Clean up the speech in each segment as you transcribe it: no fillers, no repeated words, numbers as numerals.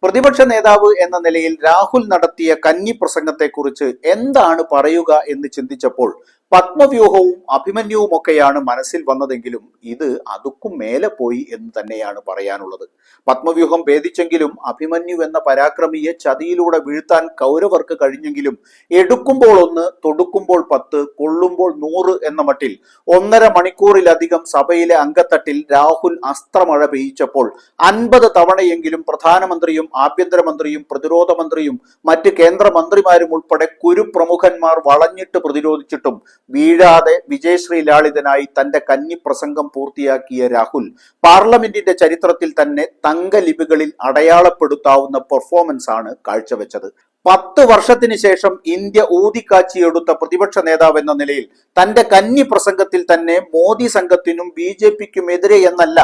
പ്രതിപക്ഷ നേതാവ് എന്ന നിലയിൽ രാഹുൽ നടത്തിയ കന്നി പ്രസംഗത്തെക്കുറിച്ച് എന്താണ് പറയുക എന്ന് ചിന്തിച്ചപ്പോൾ പത്മവ്യൂഹവും അഭിമന്യുവുമൊക്കെയാണ് മനസ്സിൽ വന്നതെങ്കിലും ഇത് അതുക്കും മേലെ പോയി എന്ന് തന്നെയാണ് പറയാനുള്ളത്. പത്മവ്യൂഹം ഭേദിച്ചെങ്കിലും അഭിമന്യു എന്ന പരാക്രമിയെ ചതിയിലൂടെ വീഴ്ത്താൻ കൗരവർക്ക് കഴിഞ്ഞെങ്കിലും എടുക്കുമ്പോൾ 1, തൊടുക്കുമ്പോൾ 10, കൊള്ളുമ്പോൾ 100 എന്ന മട്ടിൽ 1.5 മണിക്കൂറിലധികം സഭയിലെ അങ്കത്തട്ടിൽ രാഹുൽ അസ്ത്രമഴ പെയ്യിച്ചപ്പോൾ 50 തവണയെങ്കിലും പ്രധാനമന്ത്രിയും ആഭ്യന്തരമന്ത്രിയും പ്രതിരോധ മന്ത്രിയും മറ്റ് കേന്ദ്രമന്ത്രിമാരും ഉൾപ്പെടെ കുരുപ്രമുഖന്മാർ വളഞ്ഞിട്ട് പ്രതിരോധിച്ചിട്ടും വീഴാതെ വിജയശ്രീ ലാളിതനായി തന്റെ കന്നി പ്രസംഗം പൂർത്തിയാക്കിയ രാഹുൽ പാർലമെന്റിന്റെ ചരിത്രത്തിൽ തന്നെ തങ്കലിപികളിൽ അടയാളപ്പെടുത്താവുന്ന പെർഫോമൻസ് ആണ് കാഴ്ചവെച്ചത്. 10 വർഷത്തിന് ശേഷം ഇന്ത്യ ഊതിക്കാച്ചിയെടുത്ത പ്രതിപക്ഷ നേതാവ് എന്ന നിലയിൽ തന്റെ കന്നി പ്രസംഗത്തിൽ തന്നെ മോദി സംഘത്തിനും BJPക്കും എതിരെ എന്നല്ല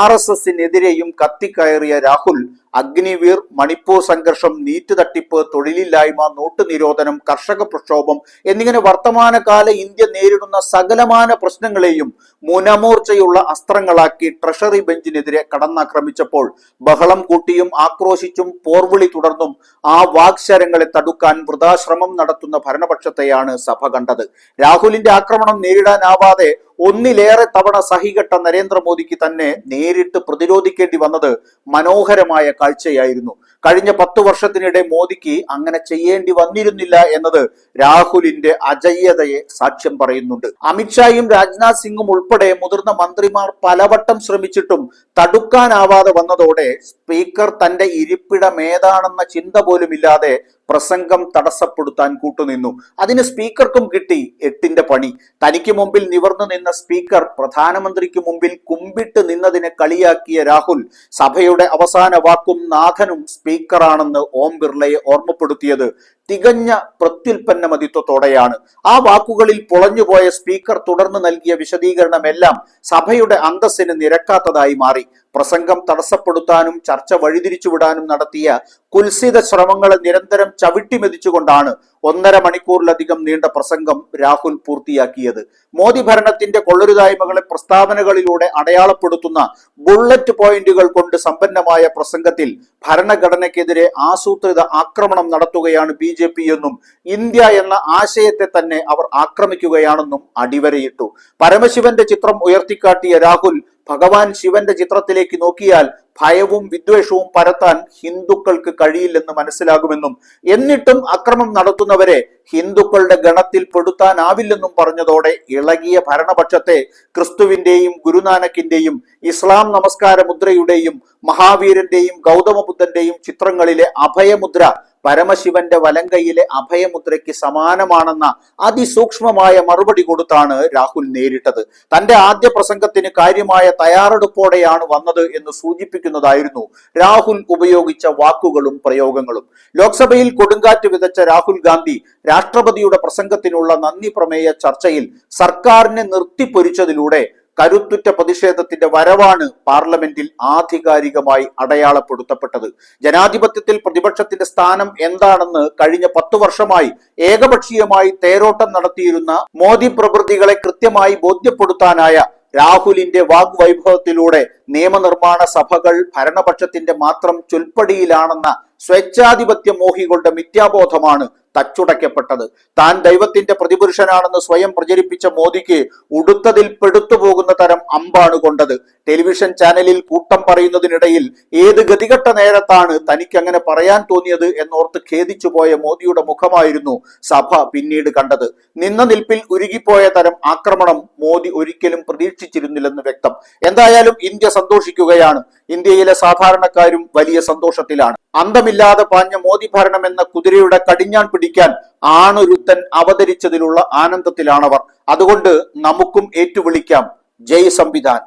RSSനെതിരെയും കത്തിക്കയറിയ രാഹുൽ അഗ്നിവീർ, മണിപ്പൂർ സംഘർഷം, നീറ്റ് തട്ടിപ്പ്, തൊഴിലില്ലായ്മ, നോട്ട് നിരോധനം, കർഷക പ്രക്ഷോഭം എന്നിങ്ങനെ വർത്തമാനകാല ഇന്ത്യ നേരിടുന്ന സകലമാന പ്രശ്നങ്ങളെയും മുനമൂർച്ചയുള്ള അസ്ത്രങ്ങളാക്കി ട്രഷറി ബെഞ്ചിനെതിരെ കടന്നാക്രമിച്ചപ്പോൾ ബഹളം കൂട്ടിയും ആക്രോശിച്ചും പോർവിളി തുടർന്നും ആ വാക്ശരങ്ങളെ തടുക്കാൻ വൃഥാശ്രമം നടത്തുന്ന ഭരണപക്ഷത്തെയാണ് സഭ കണ്ടത്. രാഹുലിന്റെ ആക്രമണം നേരിടാനാവാതെ ഒന്നിലേറെ തവണ സഹികെട്ട നരേന്ദ്രമോദിക്ക് തന്നെ നേരിട്ട് പ്രതിരോധിക്കേണ്ടി വന്നത് മനോഹരമായ കാഴ്ചയായിരുന്നു. കഴിഞ്ഞ 10 വർഷത്തിനിടെ മോദിക്ക് അങ്ങനെ ചെയ്യേണ്ടി വന്നിരുന്നില്ല എന്നത് രാഹുലിന്റെ അജയ്യതയെ സാക്ഷ്യം പറയുന്നുണ്ട്. അമിത്ഷായും രാജ്നാഥ് സിംഗും ഉൾപ്പെടെ മുതിർന്ന മന്ത്രിമാർ പലവട്ടം ശ്രമിച്ചിട്ടും തടുക്കാനാവാതെ വന്നതോടെ സ്പീക്കർ തന്റെ ഇരിപ്പിടം ഏതാണെന്ന ചിന്ത പോലുമില്ലാതെ പ്രസംഗം തടസ്സപ്പെടുത്താൻ കൂട്ടുനിന്നു. അതിന് സ്പീക്കർക്കും കിട്ടി 8ന്റെ പണി. തനിക്ക് മുമ്പിൽ നിവർന്നു നിന്ന സ്പീക്കർ പ്രധാനമന്ത്രിക്ക് മുമ്പിൽ കുമ്പിട്ട് നിന്നതിനെ കളിയാക്കിയ രാഹുൽ സഭയുടെ അവസാന വാക്കും നാഥനും സ്പീക്കറാണെന്ന് ഓം ബിർളയെ ഓർമ്മപ്പെടുത്തിയത് തികഞ്ഞ പ്രത്യുൽപ്പന്നമതിത്വത്തോടെയാണ്. ആ വാക്കുകളിൽ പൊളഞ്ഞുപോയ സ്പീക്കർ തുടർന്ന് നൽകിയ വിശദീകരണമെല്ലാം സഭയുടെ അന്തസ്സിന് നിരക്കാത്തതായി മാറി. പ്രസംഗം തടസ്സപ്പെടുത്താനും ചർച്ച വഴിതിരിച്ചുവിടാനും നടത്തിയ കുൽസിത ശ്രമങ്ങളെ നിരന്തരം ചവിട്ടിമെതിച്ചുകൊണ്ടാണ് 1.5 മണിക്കൂറിലധികം നീണ്ട പ്രസംഗം രാഹുൽ പൂർത്തിയാക്കിയത്. മോദി ഭരണത്തിന്റെ കൊള്ളരുതായ്മകളെ പ്രസ്താവനകളിലൂടെ അടയാളപ്പെടുത്തുന്ന ബുള്ളറ്റ് പോയിന്റുകൾ കൊണ്ട് സമ്പന്നമായ പ്രസംഗത്തിൽ ഭരണഘടനയ്ക്കെതിരെ ആസൂത്രിത ആക്രമണം നടത്തുകയാണ് BJP എന്നും ഇന്ത്യ എന്ന ആശയത്തെ തന്നെ അവർ ആക്രമിക്കുകയാണെന്നും അടിവരയിട്ടു. പരമശിവന്റെ ചിത്രം ഉയർത്തിക്കാട്ടിയ രാഹുൽ ഭഗവാൻ ശിവന്റെ ചിത്രത്തിലേക്ക് നോക്കിയാൽ ഭയവും വിദ്വേഷവും പരത്താൻ ഹിന്ദുക്കൾക്ക് കഴിയില്ലെന്ന് മനസ്സിലാകുമെന്നും എന്നിട്ടും അക്രമം നടത്തുന്നവരെ ഹിന്ദുക്കളുടെ ഗണത്തിൽ പെടുത്താനാവില്ലെന്നും പറഞ്ഞതോടെ ഇളകിയ ഭരണപക്ഷത്തെ ക്രിസ്തുവിന്റെയും ഗുരുനാനക്കിന്റെയും ഇസ്ലാം നമസ്കാര മുദ്രയുടെയും മഹാവീരന്റെയും ഗൗതമബുദ്ധന്റെയും ചിത്രങ്ങളിലെ അഭയമുദ്ര പരമശിവന്റെ വലങ്കയിലെ അഭയമുദ്രയ്ക്ക് സമാനമാണെന്ന അതിസൂക്ഷ്മമായ മറുപടി കൊടുത്താണ് രാഹുൽ നേരിട്ടത്. തന്റെ ആദ്യ പ്രസംഗത്തിന് കാര്യമായ തയ്യാറെടുപ്പോടെയാണ് വന്നത് എന്ന് സൂചിപ്പിക്കുന്നതായിരുന്നു രാഹുൽ ഉപയോഗിച്ച വാക്കുകളും പ്രയോഗങ്ങളും. ലോക്സഭയിൽ കൊടുങ്കാറ്റ് വിതച്ച രാഹുൽ ഗാന്ധി രാഷ്ട്രപതിയുടെ പ്രസംഗത്തിനുള്ള നന്ദി പ്രമേയ ചർച്ചയിൽ സർക്കാരിനെ നിർത്തിപ്പൊരിച്ചതിലൂടെ കരുത്തുറ്റ പ്രതിഷേധത്തിന്റെ വരവാണ് പാർലമെന്റിൽ ആധികാരികമായി അടയാളപ്പെടുത്തപ്പെട്ടത്. ജനാധിപത്യത്തിൽ പ്രതിപക്ഷത്തിന്റെ സ്ഥാനം എന്താണെന്ന് കഴിഞ്ഞ 10 വർഷമായി ഏകപക്ഷീയമായി തേരോട്ടം നടത്തിയിരുന്ന മോദി പ്രവൃത്തികളെ കൃത്യമായി ബോധ്യപ്പെടുത്താനായ രാഹുലിന്റെ വാഗ്വൈഭവത്തിലൂടെ നിയമനിർമ്മാണ സഭകൾ ഭരണപക്ഷത്തിന്റെ മാത്രം ചൊൽപ്പടിയിലാണെന്ന സ്വേച്ഛാധിപത്യ മോഹികളുടെ മിഥ്യാബോധമാണ് തച്ചുടയ്ക്കപ്പെട്ടത്. താൻ ദൈവത്തിന്റെ പ്രതിപുരുഷനാണെന്ന് സ്വയം പ്രചരിപ്പിച്ച മോദിക്ക് ഉടുത്തതിൽ പെടുത്തുപോകുന്ന തരം അമ്പാണ് കൊണ്ടത്. ടെലിവിഷൻ ചാനലിൽ കൂട്ടം പറയുന്നതിനിടയിൽ ഏത് ഗതികെട്ട നേരത്താണ് തനിക്ക് അങ്ങനെ പറയാൻ തോന്നിയത് എന്നോർത്ത് ഖേദിച്ചുപോയ മോദിയുടെ മുഖമായിരുന്നു സഭ പിന്നീട് കണ്ടത്. നിന്ന നിൽപ്പിൽ ഉരുകിപ്പോയ തരം ആക്രമണം മോദി ഒരിക്കലും പ്രതീക്ഷിച്ചിരുന്നില്ലെന്ന് വ്യക്തം. എന്തായാലും ഇന്ത്യ സന്തോഷിക്കുകയാണ്. ഇന്ത്യയിലെ സാധാരണക്കാരും വലിയ സന്തോഷത്തിലാണ്. അന്തമില്ലാതെ പാഞ്ഞ മോദി ഭരണം എന്ന കുതിരയുടെ കടിഞ്ഞാൻ പിടിക്കാൻ ആണൊരുത്തൻ അവതരിച്ചതിലുള്ള ആനന്ദത്തിലാണവർ. അതുകൊണ്ട് നമുക്കും ഏറ്റുവിളിക്കാം, ജയ് സംവിധാൻ.